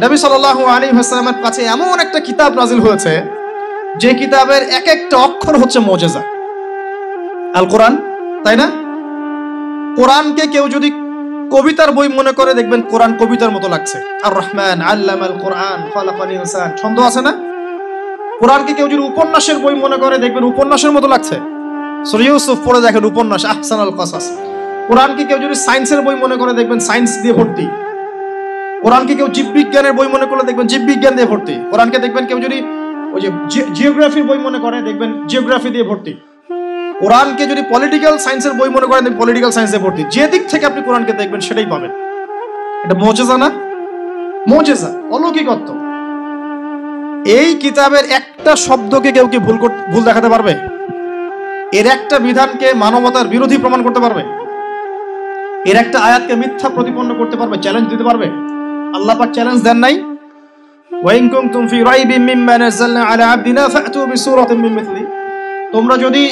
নবী সাল্লাল্লাহু আলাইহি ওয়াসাল্লামের কাছে এমন একটা কিতাব নাজিল হয়েছে যে কিতাবের এক একটা অক্ষর হচ্ছে মুজিজা, আল কোরআন, তাই না? কোরআনকে কেউ যদি কবিতার বই মনে করে, দেখবেন কোরআন কবিতার মতো লাগছে। আর রহমান আল্লামাল কোরআন খালাকাল ইনসান, ছন্দ আছে না? কোরআনকে কেউ যদি উপন্যাসের বই মনে করে, দেখবেন উপন্যাসের মতো লাগছে। সূরা ইউসুফ পড়ে দেখেন, উপন্যাস, আহসানুল কাসাস। কোরআনকে কেউ যদি সায়েন্সের বই মনে করে, দেখবেন সায়েন্স দিয়ে ভর্তি। কোরআনকে কেউ জীববিজ্ঞানের বই মনে করলে, দেখবেন জীববিজ্ঞান দিয়ে ভর্তি। কোরআনকে দেখবেন কেউ যদি ওই যে জিওগ্রাফির বই মনে করে, দেখবেন জিওগ্রাফি দিয়ে ভর্তি। কোরআনকে যদি পলিটিক্যাল সায়েন্সের বই মনে করেন, দেখবেন পলিটিক্যাল সায়েন্স দিয়ে ভর্তি। যে দিক থেকে আপনি কোরআনকে দেখবেন সেটাই পাবেন। এটা মুজিজা না? মুজিজা, অলৌকিকত্ব। এই কিতাবের একটা শব্দকে কেউ কি ভুল দেখাতে পারবে? এর একটা বিধানকে মানবতার বিরোধী প্রমাণ করতে পারবে? এর একটা আয়াতকে মিথ্যা প্রতিপন্ন করতে পারবে? চ্যালেঞ্জ দিতে পারবে? আল্লাহ পাক চ্যালেঞ্জ দেন নাই? ওয়া ইন কুনতুম ফি রাইবিন মিম্মা নাযালনা আলা আবদিনা ফাতু বিসূরাতিন মিন মিথলি। তোমরা যদি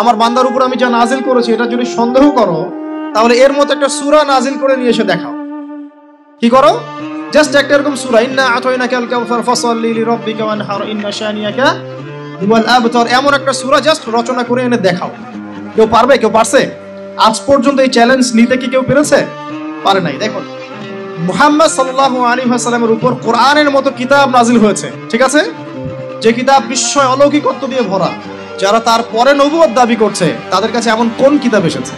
আমার বান্দার উপর আমি যা নাজিল করেছি এটা যদি সন্দেহ করো, তাহলে এর মতো একটা সূরা নাজিল করে নিয়ে এসে দেখাও। কি করো? জাস্ট একটা এরকম সূরা, ইন্না আতাইনাকাল কাউসার ফাসাল্লি লিরাব্বিকা ওয়ানহার ইন্না শানিয়াকা হুয়াল আবতার, এমন একটা সূরা জাস্ট রচনা করে এনে দেখাও। কেউ পারবে? কেউ পারছে? আজ পর্যন্ত এই চ্যালেঞ্জ নিতে কি কেউ পেরেছে? পারে নাই। দেখুন, মুহাম্মদ সাল্লাল্লাহু আলাইহি ওয়াসাল্লামের উপর কোরআনের মতো কিতাব নাজিল হয়েছে, ঠিক আছে? যে কিতাব বিস্ময় অলৌকিকত্ব দিয়ে ভরা। যারা তার পরে নবুয়ত দাবি করছে, তাদের কাছে এমন কোন কিতাব এসেছে?